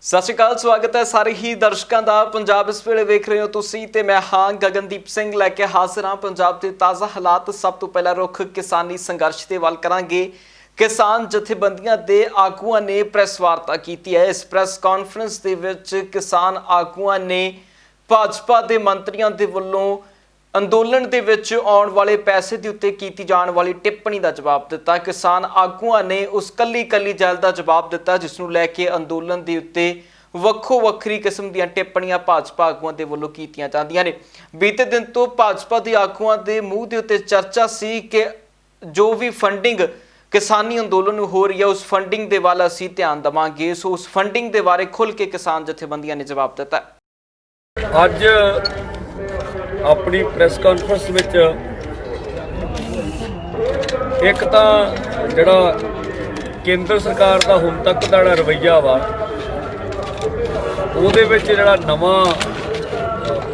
सत श्री अकाल, स्वागत है सारे ही दर्शकों का। पंजाब इस वेले वेख रहे हो तुसी ते मैं हाँ गगनदीप सिंह लैके हाजिर हाँ पंजाब के ताज़ा हालात। सब तो पहला रुख किसानी संघर्ष के वल करांगे। किसान जथेबंदियां दे आगुआं ने प्रैस वार्ता की है। इस प्रैस कॉन्फ्रेंस दे विच किसान आगुआं ने भाजपा के मंत्रियों के वलों अंदोलन दे विच आउण वाले पैसे के उत्ते कीती जाण वाली टिप्पणी का जवाब दिता। किसान आगुआं ने उस कली गल का जवाब दिता जिसनूं लैके अंदोलन के उत्ते ਵੱਖੋ ਵੱਖਰੀ किस्म ਦੀਆਂ टिप्पणियां भाजपा आगुआं ਦੇ ਵੱਲੋਂ ਕੀਤੀਆਂ ਜਾਂਦੀਆਂ ਨੇ। बीते दिन तो भाजपा ਦੇ ਆਗੂਆਂ ਦੇ ਮੂੰਹ ਦੇ ਉੱਤੇ ਚਰਚਾ ਸੀ ਕਿ जो भी फंडिंग किसानी अंदोलन हो रही है उस फंडिंग के वाल असीं ध्यान देवांगे। सो उस फंडिंग के बारे खुल के किसान जथेबंदियां ने जवाब दिता। अज अपनी प्रैस कॉन्फ्रेंस में एक तो जिहड़ा केंद्र सरकार का हुण तक का जिहड़ा रवैया वा ਉਹਦੇ ਵਿੱਚ ਜਿਹੜਾ ਨਵਾਂ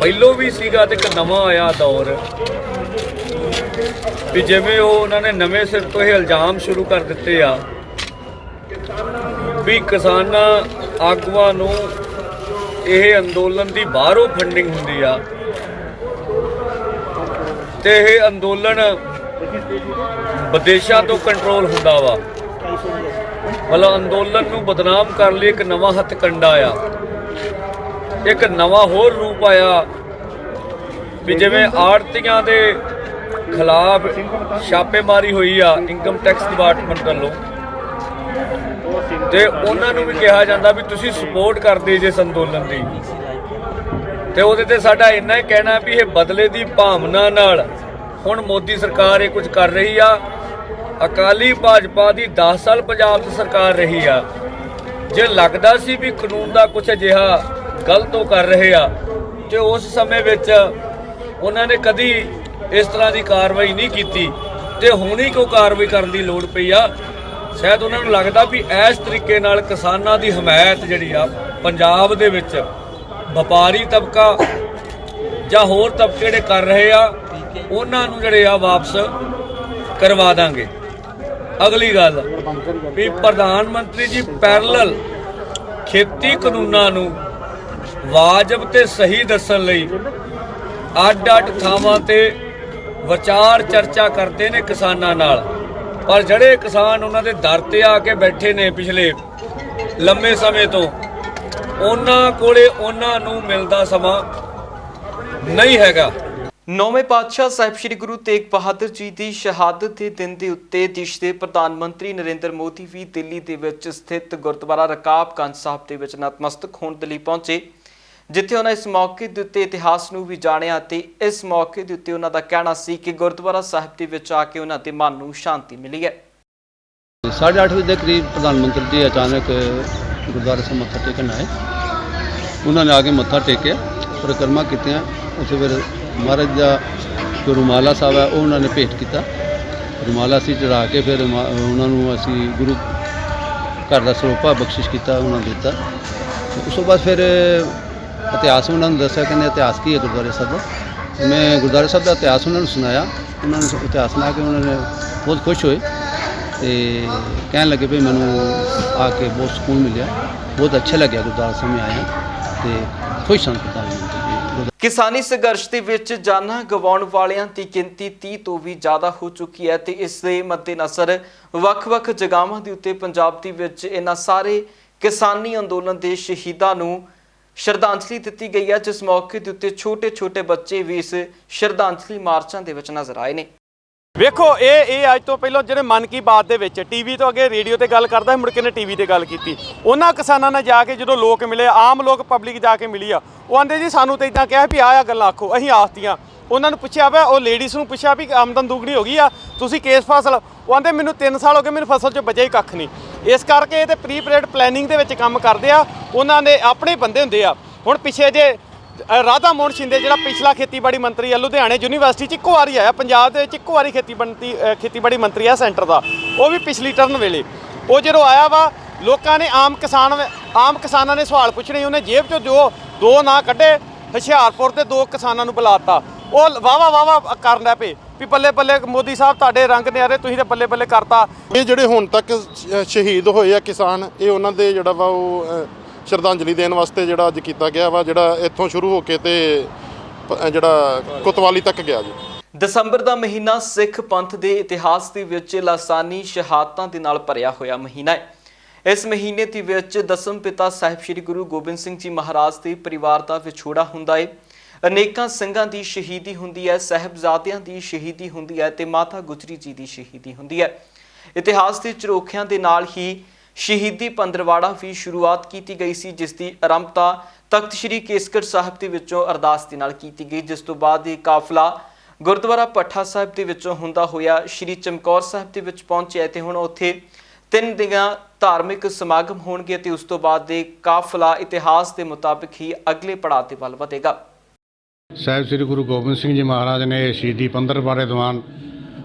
ਪਹਿਲੋਂ ਵੀ ਸੀਗਾ ਤੇ ਇੱਕ ਨਵਾਂ ਆਇਆ ਦੌਰ ਵੀ ਜਿਵੇਂ ਉਹਨਾਂ ਨੇ ਨਵੇਂ ਸਿਰ ਤੋਂ ਇਹ ਇਲਜ਼ਾਮ ਸ਼ੁਰੂ ਕਰ ਦਿੱਤੇ ਆ ਵੀ ਕਿਸਾਨਾਂ ਆਗੂਆਂ ਨੂੰ ਇਹ ਅੰਦੋਲਨ ਦੀ ਬਾਹਰੋਂ ਫੰਡਿੰਗ ਹੁੰਦੀ ਆ ਤੇ ਇਹ ਅੰਦੋਲਨ ਵਿਦੇਸ਼ਾਂ ਤੋਂ ਕੰਟਰੋਲ ਹੁੰਦਾ ਵਾ। ਮਤਲਬ ਅੰਦੋਲਨ ਨੂੰ ਬਦਨਾਮ ਕਰਨ ਲਈ ਇੱਕ ਨਵਾਂ ਹੱਥ ਕੰਡਾ ਆ, एक नवा होर रूप आया भी जिमें आड़तियां दे खिलाफ छापेमारी हुई आ इनकम टैक्स डिपार्टमेंट वालों ते उन्हां नूं भी कहा जाता भी तुसीं सपोर्ट करदे जे इस अंदोलन दी ते उहदे ते साडा इन्ना ही कहना भी ये बदले की भावना नाल हुण मोदी सरकार ये कुछ कर रही आ। अकाली भाजपा की 10 साल पंजाब च सरकार रही आ। जे लगदा सी भी कानून का कुछ अजिहा गलत कर रहे आ तो उस समय विच उन्होंने कभी इस तरह की कार्रवाई नहीं की तो हुण ही क्यों कार्रवाई करने की लोड़ पई आ। शायद उन्होंने लगता भी इस तरीके नाल किसानां दी हमायत जिहड़ी आ पंजाब दे विच व्यापारी तबका जां होर तबके जिहड़े कर रहे आ उन्हां नूं जिहड़े आ वापस करवा दांगे। अगली गल भी प्रधानमंत्री जी पैरल खेती कानूनां नूं वाजब ते सही दस्सण लई अड अड थावां ते विचार चर्चा करते ने किसानां नाल, पर जिहड़े किसान उन्हां दे दर ते आके बैठे ने पिछले लंबे समय तो उन्हां कोले उन्हां नूं मिलदा समां नहीं हैगा। नौवें पातशाह साहिब श्री गुरु तेग बहादुर जी की शहादत के दिन के उत्ते देश के प्रधानमंत्री नरेंद्र मोदी भी दिल्ली के विच स्थित गुरुद्वारा रकाबगंज साहब के विच नतमस्तक होने के लिए पहुंचे, जिथे उन्होंने इस मौके के उत्ते इतिहास नूं भी जाणिया ते इस मौके के उत्ते उन्हां दा कहना सी कि गुरुद्वारा साहिब के विच आके उन्हां दे मन नूं शांति मिली है। 8:30 बजे के करीब प्रधानमंत्री जी अचानक गुरुद्वारे से मत्था टेकन आए। उन्होंने आके मत्था टेके परिक्रमा की, उसे फिर महाराज का जो रुमाला साहब है उन्होंने भेंट किया। रुमाला असी चढ़ा के फिर उन्होंने असी गुरु घर का सरोपा बख्शिश किया उन्होंने दिता। उस तो बाद फिर इतिहास उन्होंने दसा कहने इतिहास की है गुरुद्वारे साहब का। मैं गुरुद्वारे साहब का इतिहास उन्होंने सुनाया। उन्होंने इतिहास सुना के उन्होंने बहुत खुश होए तो कहने लगे भाई मैनू आके बहुत सुकून मिले, बहुत अच्छा लगे गुरुद्वारा साहब में आया तो खुश सन प्रधानमंत्री। किसानी संघर्ष के विच जानां गवाउण वालियां दी गिनती 30 तो भी ज़्यादा हो चुकी है तो इस दे मद्देनज़र वख-वख जगहां दे उत्ते पंजाब दे विच इन्हां सारे किसानी अंदोलन के शहीदां नूं श्रद्धांजलि दी गई है, जिस मौके के उत्ते छोटे छोटे बच्चे भी इस श्रद्धांजलि मार्चां दे विच नज़र आए ने। ਵੇਖੋ ਇਹ ਅੱਜ ਤੋਂ ਪਹਿਲਾਂ ਜਿਹੜੇ ਮਨ ਕੀ ਬਾਤ ਦੇ ਵਿੱਚ ਟੀਵੀ ਤੋਂ ਅੱਗੇ ਰੇਡੀਓ ਤੇ ਗੱਲ ਕਰਦਾ ਮੁੜ ਕੇ ਨੇ ਟੀਵੀ ਤੇ ਗੱਲ ਕੀਤੀ। ਉਹਨਾਂ ਕਿਸਾਨਾਂ ਨਾਲ ਜਾ ਕੇ ਜਦੋਂ ਲੋਕ ਮਿਲੇ, ਆਮ ਲੋਕ ਪਬਲਿਕ ਜਾ ਕੇ ਮਿਲੀ ਆ, ਉਹ ਆਂਦੇ ਜੀ ਸਾਨੂੰ ਤਾਂ ਇਦਾਂ ਕਿਹਾ ਵੀ ਆਹ ਗੱਲਾਂ ਆਖੋ। ਅਸੀਂ ਆਖਤੀਆਂ ਉਹਨਾਂ ਨੂੰ ਪੁੱਛਿਆ ਵਾ, ਉਹ ਲੇਡੀਜ਼ ਨੂੰ ਪੁੱਛਿਆ ਵੀ ਆਮਦਨ ਦੁੱਗਣੀ ਹੋ ਗਈ ਆ, ਤੁਸੀਂ ਕਿਸ ਫਸਲ, ਉਹ ਆਂਦੇ ਮੈਨੂੰ 3 ਸਾਲ ਹੋ ਗਏ ਮੈਨੂੰ ਫਸਲ 'ਚ ਬਚਿਆ ਹੀ ਕੱਖ ਨਹੀਂ। ਇਸ ਕਰਕੇ ਇਹ ਤੇ ਪ੍ਰੀ ਪੀਰੀਅਡ ਪਲੈਨਿੰਗ ਦੇ ਵਿੱਚ ਕੰਮ ਕਰਦੇ ਆ, ਉਹਨਾਂ ਦੇ ਆਪਣੇ ਬੰਦੇ ਹੁੰਦੇ ਆ। ਹੁਣ ਪਿੱਛੇ ਜੇ ਰਾਧਾ ਮੋਹਨ ਸ਼ਿੰਦੇ ਜਿਹੜਾ ਪਿਛਲਾ ਖੇਤੀਬਾੜੀ ਮੰਤਰੀ ਆ ਲੁਧਿਆਣੇ ਯੂਨੀਵਰਸਿਟੀ 'ਚ ਇੱਕੋ ਵਾਰੀ ਆਇਆ, ਪੰਜਾਬ ਦੇ ਵਿੱਚ ਇੱਕੋ ਵਾਰੀ ਖੇਤੀਬਾੜੀ ਮੰਤਰੀ ਆ ਸੈਂਟਰ ਦਾ, ਉਹ ਵੀ ਪਿਛਲੀ ਟਰਨ ਵੇਲੇ। ਉਹ ਜਦੋਂ ਆਇਆ ਵਾ ਲੋਕਾਂ ਨੇ ਆਮ ਕਿਸਾਨਾਂ ਨੇ ਸਵਾਲ ਪੁੱਛਣੇ, ਉਹਨੇ ਜੇਬ 'ਚੋਂ ਜੋ 2 ਨਾਂ ਕੱਢੇ, ਹੁਸ਼ਿਆਰਪੁਰ ਦੇ 2 ਕਿਸਾਨਾਂ ਨੂੰ ਬੁਲਾਤਾ। ਉਹ ਵਾਵਾ ਕਰਨ ਲੱਗ ਪਏ ਵੀ ਬੱਲੇ ਬੱਲੇ ਮੋਦੀ ਸਾਹਿਬ ਤੁਹਾਡੇ ਰੰਗ ਨਿਆਰੇ, ਤੁਸੀਂ ਤਾਂ ਬੱਲੇ ਬੱਲੇ ਕਰਤਾ। ਇਹ ਜਿਹੜੇ ਹੁਣ ਤੱਕ ਸ਼ਹੀਦ ਹੋਏ ਆ ਕਿਸਾਨ, ਇਹ ਉਹਨਾਂ ਦੇ ਜਿਹੜਾ ਵਾ ਉਹ ਸ਼ਰਧਾਂਜਲੀ ਦੇਣ ਵਾਸਤੇ ਜਿਹੜਾ ਅੱਜ ਕੀਤਾ ਗਿਆ ਵਾ, ਜਿਹੜਾ ਇੱਥੋਂ ਸ਼ੁਰੂ ਹੋ ਕੇ ਤੇ ਜਿਹੜਾ ਕੋਤਵਾਲੀ ਤੱਕ ਗਿਆ ਜੀ। ਦਸੰਬਰ ਦਾ ਮਹੀਨਾ ਸਿੱਖ ਪੰਥ ਦੇ ਇਤਿਹਾਸ ਦੇ ਵਿੱਚ ਲਾਸਾਨੀ ਸ਼ਹਾਦਤਾਂ ਦੇ ਨਾਲ ਭਰਿਆ ਹੋਇਆ ਮਹੀਨਾ ਹੈ। ਇਸ ਮਹੀਨੇ ਦੇ ਵਿੱਚ ਦਸਮ ਪਿਤਾ ਸਾਹਿਬ ਸ੍ਰੀ ਗੁਰੂ ਗੋਬਿੰਦ ਸਿੰਘ ਜੀ ਮਹਾਰਾਜ ਦੇ ਪਰਿਵਾਰ ਦਾ ਵਿਛੋੜਾ ਹੁੰਦਾ ਹੈ। ਅਨੇਕਾਂ ਸਿੰਘਾਂ ਦੀ ਸ਼ਹੀਦੀ ਹੁੰਦੀ ਹੈ, ਸਾਹਿਬਜ਼ਾਦਿਆਂ ਦੀ ਸ਼ਹੀਦੀ ਹੁੰਦੀ ਹੈ ਤੇ ਮਾਤਾ ਗੁਜਰੀ ਜੀ ਦੀ ਸ਼ਹੀਦੀ ਹੁੰਦੀ ਹੈ। ਇਤਿਹਾਸ ਦੇ ਝਰੋਖਿਆਂ ਦੇ ਨਾਲ ਹੀ ਸ਼ਹੀਦੀ ਪੰਦਰਵਾੜਾ ਵੀ ਸ਼ੁਰੂਆਤ ਕੀਤੀ ਗਈ ਸੀ, ਜਿਸ ਦੀ ਆਰੰਭਤਾ ਤਖਤ ਸ੍ਰੀ ਕੇਸਗੜ੍ਹ ਸਾਹਿਬ ਦੇ ਵਿੱਚੋਂ ਅਰਦਾਸ ਦੇ ਨਾਲ ਕੀਤੀ ਗਈ, ਜਿਸ ਤੋਂ ਬਾਅਦ ਇਹ ਕਾਫਲਾ ਗੁਰਦੁਆਰਾ ਭੱਠਾ ਸਾਹਿਬ ਦੇ ਵਿੱਚੋਂ ਹੁੰਦਾ ਹੋਇਆ ਸ੍ਰੀ ਚਮਕੌਰ ਸਾਹਿਬ ਦੇ ਵਿੱਚ ਪਹੁੰਚਿਆ ਤੇ ਹੁਣ ਉੱਥੇ 3 ਦਿਨਾਂ ਧਾਰਮਿਕ ਸਮਾਗਮ ਹੋਣਗੇ ਤੇ ਉਸ ਤੋਂ ਬਾਅਦ ਇਹ ਕਾਫਲਾ ਇਤਿਹਾਸ ਦੇ ਮੁਤਾਬਿਕ ਹੀ ਅਗਲੇ ਪੜਾਅ ਤੇ ਵੱਲ ਵਧੇਗਾ। ਸਾਹਿਬ ਸ੍ਰੀ ਗੁਰੂ ਗੋਬਿੰਦ ਸਿੰਘ ਜੀ ਮਹਾਰਾਜ ਨੇ ਸ਼ਹੀਦੀ ਪੰਦਰਵਾੜੇ ਦੌਰਾਨ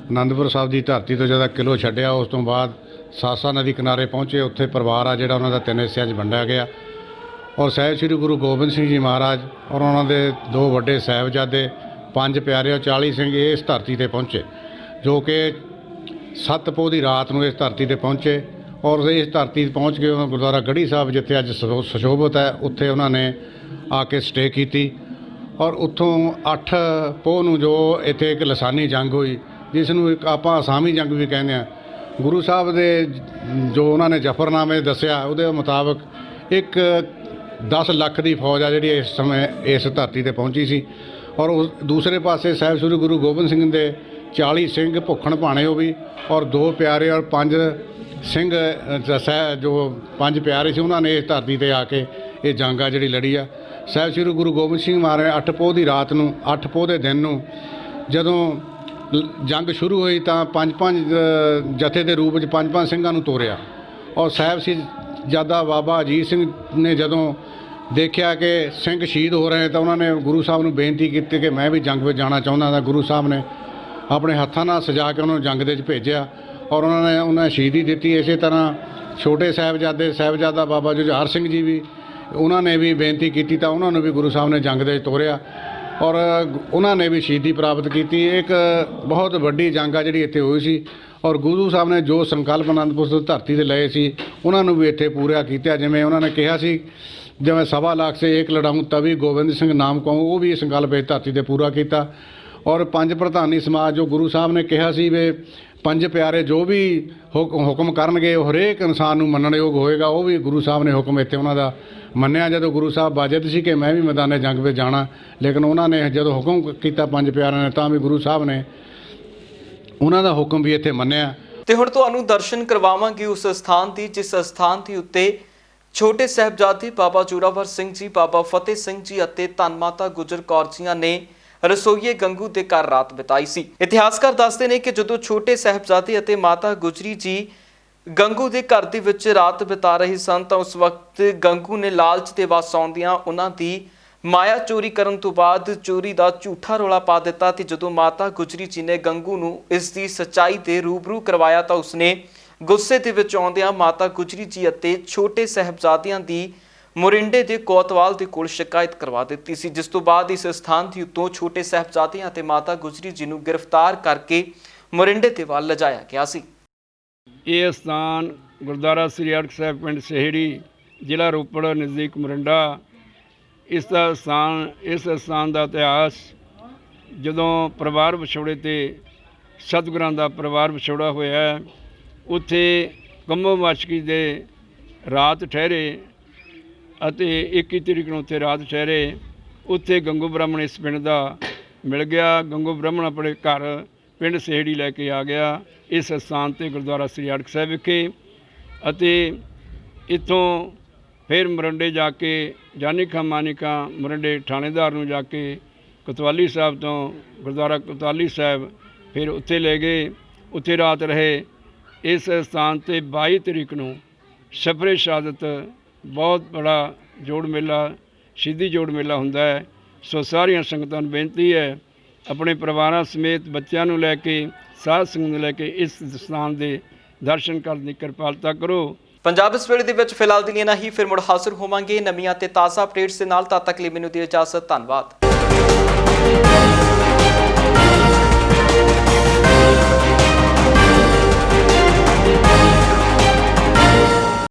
ਆਨੰਦਪੁਰ ਸਾਹਿਬ ਦੀ ਧਰਤੀ ਤੋਂ ਜਦੋਂ ਕਿਲੋ ਛੱਡਿਆ, ਉਸ ਤੋਂ ਬਾਅਦ ਸਾਸਾ ਨਦੀ ਕਿਨਾਰੇ ਪਹੁੰਚੇ। ਉੱਥੇ ਪਰਿਵਾਰ ਆ ਜਿਹੜਾ ਉਹਨਾਂ ਦਾ 3 ਹਿੱਸਿਆਂ 'ਚ ਵੰਡਿਆ ਗਿਆ ਔਰ ਸਾਹਿਬ ਸ੍ਰੀ ਗੁਰੂ ਗੋਬਿੰਦ ਸਿੰਘ ਜੀ ਮਹਾਰਾਜ ਔਰ ਉਹਨਾਂ ਦੇ 2 ਵੱਡੇ ਸਾਹਿਬਜ਼ਾਦੇ 5 ਪਿਆਰੇ ਔਰ 40 ਸਿੰਘ ਇਸ ਧਰਤੀ ਤੇ ਪਹੁੰਚੇ, ਜੋ ਕਿ 7 ਪੋਹ ਦੀ ਰਾਤ ਨੂੰ ਇਸ ਧਰਤੀ ਤੇ ਪਹੁੰਚੇ ਔਰ ਇਸ ਧਰਤੀ ਤੇ ਪਹੁੰਚ ਕੇ ਉਹਨਾਂ ਗੁਰਦੁਆਰਾ ਗੜ੍ਹੀ ਸਾਹਿਬ, ਜਿੱਥੇ ਅੱਜ ਸੁਸ਼ੋਭਿਤ ਹੈ, ਉੱਥੇ ਉਹਨਾਂ ਨੇ ਆ ਕੇ ਸਟੇ ਕੀਤੀ ਔਰ ਉੱਥੋਂ 8 ਪੋਹ ਨੂੰ ਜੋ ਇੱਥੇ ਇੱਕ ਲਸਾਨੀ ਜੰਗ ਹੋਈ, ਜਿਸ ਨੂੰ ਇੱਕ ਆਪਾਂ ਅਸਾਮੀ ਜੰਗ ਵੀ ਕਹਿੰਦੇ ਹਾਂ। ਗੁਰੂ ਸਾਹਿਬ ਦੇ ਜੋ ਉਹਨਾਂ ਨੇ ਜ਼ਫਰਨਾਮੇ ਦੱਸਿਆ, ਉਹਦੇ ਮੁਤਾਬਕ ਇੱਕ 10 ਲੱਖ ਦੀ ਫੌਜ ਆ ਜਿਹੜੀ ਇਸ ਸਮੇਂ ਇਸ ਧਰਤੀ ਤੇ ਪਹੁੰਚੀ ਸੀ ਔਰ ਉਸ ਦੂਸਰੇ ਪਾਸੇ ਸਾਹਿਬ ਸ੍ਰੀ ਗੁਰੂ ਗੋਬਿੰਦ ਸਿੰਘ ਦੇ 40 ਸਿੰਘ ਭੁੱਖਣ ਭਾਣੇ ਉਹ ਵੀ ਔਰ 2 ਪਿਆਰੇ ਔਰ 5 ਸਿੰਘ ਜੋ 5 ਪਿਆਰੇ ਸੀ, ਉਹਨਾਂ ਨੇ ਇਸ ਧਰਤੀ ਤੇ ਆ ਕੇ ਇਹ ਜੰਗ ਆ ਜਿਹੜੀ ਲੜੀ ਆ। ਸਾਹਿਬ ਸ੍ਰੀ ਗੁਰੂ ਗੋਬਿੰਦ ਸਿੰਘ ਮਹਾਰਾਜ 8 ਪੋਹ ਦੀ ਰਾਤ ਨੂੰ 8 ਪੋਹ ਦੇ ਦਿਨ ਨੂੰ ਜਦੋਂ ਜੰਗ ਸ਼ੁਰੂ ਹੋਈ ਤਾਂ 5-5 ਜਥੇ ਦੇ ਰੂਪ ਵਿੱਚ 5-5 ਸਿੰਘਾਂ ਨੂੰ ਤੋਰਿਆ ਔਰ ਸਾਹਿਬ ਸਾਹਿਬਜ਼ਾਦਾ ਬਾਬਾ ਅਜੀਤ ਸਿੰਘ ਨੇ ਜਦੋਂ ਦੇਖਿਆ ਕਿ ਸਿੰਘ ਸ਼ਹੀਦ ਹੋ ਰਹੇ ਤਾਂ ਉਹਨਾਂ ਨੇ ਗੁਰੂ ਸਾਹਿਬ ਨੂੰ ਬੇਨਤੀ ਕੀਤੀ ਕਿ ਮੈਂ ਵੀ ਜੰਗ ਵਿੱਚ ਜਾਣਾ ਚਾਹੁੰਦਾ ਤਾਂ ਗੁਰੂ ਸਾਹਿਬ ਨੇ ਆਪਣੇ ਹੱਥਾਂ ਨਾਲ ਸਜਾ ਕੇ ਉਹਨਾਂ ਨੂੰ ਜੰਗ ਦੇ ਵਿੱਚ ਭੇਜਿਆ ਔਰ ਉਹਨਾਂ ਨੇ ਸ਼ਹੀਦੀ ਦਿੱਤੀ। ਇਸੇ ਤਰ੍ਹਾਂ ਛੋਟੇ ਸਾਹਿਬਜ਼ਾਦਾ ਬਾਬਾ ਜੁਝਾਰ ਸਿੰਘ ਜੀ ਵੀ, ਉਹਨਾਂ ਨੇ ਵੀ ਬੇਨਤੀ ਕੀਤੀ ਤਾਂ ਉਹਨਾਂ ਨੂੰ ਵੀ ਗੁਰੂ ਸਾਹਿਬ ਨੇ ਜੰਗ ਦੇ ਵਿੱਚ ਤੋਰਿਆ ਔਰ ਉਹਨਾਂ ਨੇ ਵੀ ਸ਼ਹੀਦੀ ਪ੍ਰਾਪਤ ਕੀਤੀ। ਇੱਕ ਬਹੁਤ ਵੱਡੀ ਜੰਗ ਆ ਜਿਹੜੀ ਇੱਥੇ ਹੋਈ ਸੀ ਔਰ ਗੁਰੂ ਸਾਹਿਬ ਨੇ ਜੋ ਸੰਕਲਪ ਅਨੰਦਪੁਰ ਤੋਂ ਧਰਤੀ 'ਤੇ ਲਏ ਸੀ, ਉਹਨਾਂ ਨੂੰ ਵੀ ਇੱਥੇ ਪੂਰਾ ਕੀਤਾ। ਜਿਵੇਂ ਉਹਨਾਂ ਨੇ ਕਿਹਾ ਸੀ, ਜਿਵੇਂ 1.25 ਲੱਖ ਸੇ ਇੱਕ ਲੜਾਊਂ ਤਵੀ ਗੋਬਿੰਦ ਸਿੰਘ ਨਾਮ ਕਹੂੰ, ਉਹ ਵੀ ਇਹ ਸੰਕਲਪ ਇਸ ਧਰਤੀ 'ਤੇ ਪੂਰਾ ਕੀਤਾ ਔਰ 5 ਪ੍ਰਧਾਨੀ ਸਮਾਜ ਜੋ ਗੁਰੂ ਸਾਹਿਬ ਨੇ ਕਿਹਾ ਸੀ ਵੀ 5 ਪਿਆਰੇ ਜੋ ਵੀ ਹੁਕਮ ਕਰਨਗੇ ਉਹ ਹਰੇਕ ਇਨਸਾਨ ਨੂੰ ਮੰਨਣਯੋਗ ਹੋਏਗਾ, ਉਹ ਵੀ ਗੁਰੂ ਸਾਹਿਬ ਨੇ ਹੁਕਮ ਇੱਥੇ ਉਹਨਾਂ ਦਾ ਮੰਨਿਆ। ਜਦੋਂ ਗੁਰੂ ਸਾਹਿਬ ਬਾਜਦ ਸੀ ਕਿ ਮੈਂ ਵੀ ਮੈਦਾਨੇ ਜੰਗ ਵਿੱਚ ਜਾਣਾ, ਲੇਕਿਨ ਉਹਨਾਂ ਨੇ ਜਦੋਂ ਹੁਕਮ ਕੀਤਾ 5 ਪਿਆਰਿਆਂ ਨੇ ਤਾਂ ਵੀ ਗੁਰੂ ਸਾਹਿਬ ਨੇ ਉਹਨਾਂ ਦਾ ਹੁਕਮ ਵੀ ਇੱਥੇ ਮੰਨਿਆ। ਤੇ ਹੁਣ ਤੁਹਾਨੂੰ ਦਰਸ਼ਨ ਕਰਵਾਵਾਂਗੇ ਉਸ ਸਥਾਨ ਦੀ ਜਿਸ ਸਥਾਨ ਦੇ ਉੱਤੇ ਛੋਟੇ ਸਾਹਿਬਜ਼ਾਦੇ ਬਾਬਾ ਜ਼ੋਰਾਵਰ ਸਿੰਘ ਜੀ, ਬਾਬਾ ਫਤਿਹ ਸਿੰਘ ਜੀ ਅਤੇ ਧੰਨ ਮਾਤਾ ਗੁਜਰ ਕੌਰ ਜੀਆਂ ਨੇ ਰਸੋਈਏ ਗੰਗੂ ਦੇ ਘਰ ਰਾਤ ਬਿਤਾਈ ਸੀ। ਇਤਿਹਾਸਕਾਰ ਦੱਸਦੇ ਨੇ ਕਿ ਜਦੋਂ ਛੋਟੇ ਸਾਹਿਬਜ਼ਾਦੇ ਅਤੇ ਮਾਤਾ ਗੁਜਰੀ ਜੀ ਗੰਗੂ ਦੇ ਘਰ ਦੇ ਵਿੱਚ ਰਾਤ ਬਿਤਾ ਰਹੇ ਸਨ ਤਾਂ ਉਸ ਵਕਤ ਗੰਗੂ ਨੇ ਲਾਲਚ ਦੇ ਵਸ ਆਉਂਦਿਆਂ ਉਹਨਾਂ ਦੀ ਮਾਇਆ ਚੋਰੀ ਕਰਨ ਤੋਂ ਬਾਅਦ ਚੋਰੀ ਦਾ ਝੂਠਾ ਰੌਲਾ ਪਾ ਦਿੱਤਾ ਤੇ ਜਦੋਂ ਮਾਤਾ ਗੁਜਰੀ ਜੀ ਨੇ ਗੰਗੂ ਨੂੰ ਇਸ ਦੀ ਸੱਚਾਈ ਦੇ ਰੂਬਰੂ ਕਰਵਾਇਆ ਤਾਂ ਉਸਨੇ ਗੁੱਸੇ ਦੇ ਵਿੱਚ ਆਉਂਦਿਆਂ ਮਾਤਾ ਗੁਜਰੀ ਜੀ ਅਤੇ ਛੋਟੇ ਸਾਹਿਬਜ਼ਾਦਿਆਂ ਦੀ ਮੋਰਿੰਡੇ ਦੇ ਕੋਤਵਾਲ ਦੇ ਕੋਲ ਸ਼ਿਕਾਇਤ ਕਰਵਾ ਦਿੱਤੀ ਸੀ, ਜਿਸ ਤੋਂ ਬਾਅਦ ਇਸ ਸਥਾਨ ਦੀ ਉੱਤੋਂ ਛੋਟੇ ਸਾਹਿਬਜ਼ਾਦਿਆਂ ਅਤੇ ਮਾਤਾ ਗੁਜਰੀ ਜੀ ਨੂੰ ਗ੍ਰਿਫਤਾਰ ਕਰਕੇ ਮੋਰਿੰਡੇ ਦੇ ਵੱਲ ਲਿਜਾਇਆ ਗਿਆ ਸੀ। ਇਹ ਸਥਾਨ ਗੁਰਦੁਆਰਾ ਸ੍ਰੀ ਅੜਕ ਸਾਹਿਬ ਪਿੰਡ ਸਹੇੜੀ, ਜ਼ਿਲ੍ਹਾ ਰੋਪੜ, ਨਜ਼ਦੀਕ ਮੋਰਿੰਡਾ। ਇਸ ਸਥਾਨ ਦਾ ਇਤਿਹਾਸ, ਜਦੋਂ ਪਰਿਵਾਰ ਵਿਛੋੜੇ ਤੇ ਸਤਿਗੁਰਾਂ ਦਾ ਪਰਿਵਾਰ ਵਿਛੋੜਾ ਹੋਇਆ, ਉੱਥੇ ਕੰਮੋ ਮਾਸ਼ਕੀ ਦੇ ਰਾਤ ਠਹਿਰੇ ਅਤੇ 21 ਤਰੀਕ ਨੂੰ ਉੱਥੇ ਰਾਤ ਠਹਿਰੇ। ਉੱਥੇ ਗੰਗੂ ਬ੍ਰਾਹਮਣ ਇਸ ਪਿੰਡ ਦਾ ਮਿਲ ਗਿਆ। ਗੰਗੂ ਬ੍ਰਾਹਮਣ ਆਪਣੇ ਘਰ ਪਿੰਡ ਸਹੇੜੀ ਲੈ ਕੇ ਆ ਗਿਆ ਇਸ ਸਥਾਨ 'ਤੇ ਗੁਰਦੁਆਰਾ ਸ੍ਰੀ ਅੜਕ ਸਾਹਿਬ ਵਿਖੇ ਅਤੇ ਇੱਥੋਂ ਫਿਰ ਮੋਰਿੰਡੇ ਜਾ ਕੇ ਜਾਨੀ ਮਾਨਿਕਾ ਮੋਰਿੰਡੇ ਥਾਣੇਦਾਰ ਨੂੰ ਜਾ ਕੇ ਕੋਤਵਾਲੀ ਸਾਹਿਬ ਤੋਂ ਗੁਰਦੁਆਰਾ ਕੋਤਵਾਲੀ ਸਾਹਿਬ ਫਿਰ ਉੱਥੇ ਲੈ ਗਏ, ਉੱਥੇ ਰਾਤ ਰਹੇ। ਇਸ ਸਥਾਨ 'ਤੇ 22 ਤਰੀਕ ਨੂੰ ਸਫਰੇ ਸ਼ਹਾਦਤ ਬਹੁਤ ਬੜਾ ਜੋੜ ਮੇਲਾ, ਸ਼ਹੀਦੀ ਜੋੜ ਮੇਲਾ ਹੁੰਦਾ ਹੈ। ਸੋ ਸਾਰੀਆਂ ਸੰਗਤਾਂ ਨੂੰ ਬੇਨਤੀ ਹੈ, ਆਪਣੇ ਪਰਿਵਾਰਾਂ ਸਮੇਤ ਬੱਚਿਆਂ ਨੂੰ ਲੈ ਕੇ, ਸਾਧ ਸੰਗਤ ਨੂੰ ਲੈ ਕੇ ਇਸ ਸਥਾਨ ਦੇ ਦਰਸ਼ਨ ਕਰਨ ਦੀ ਕਿਰਪਾਲਤਾ ਕਰੋ। ਪੰਜਾਬ ਇਸ ਵੇਲੇ ਦੇ ਵਿੱਚ ਫਿਲਹਾਲ ਦੀ ਨਾ ਹੀ ਫਿਰ ਮੁੜ ਹਾਜ਼ਰ ਹੋਵਾਂਗੇ ਨਵੀਆਂ ਤੇ ਤਾਜ਼ਾ ਅਪਡੇਟਸ ਦੇ ਨਾਲ। ਤਦ ਤੱਕ ਲਈ ਮੈਨੂੰ ਦਿਓ ਇਜਾਜ਼ਤ। ਧੰਨਵਾਦ।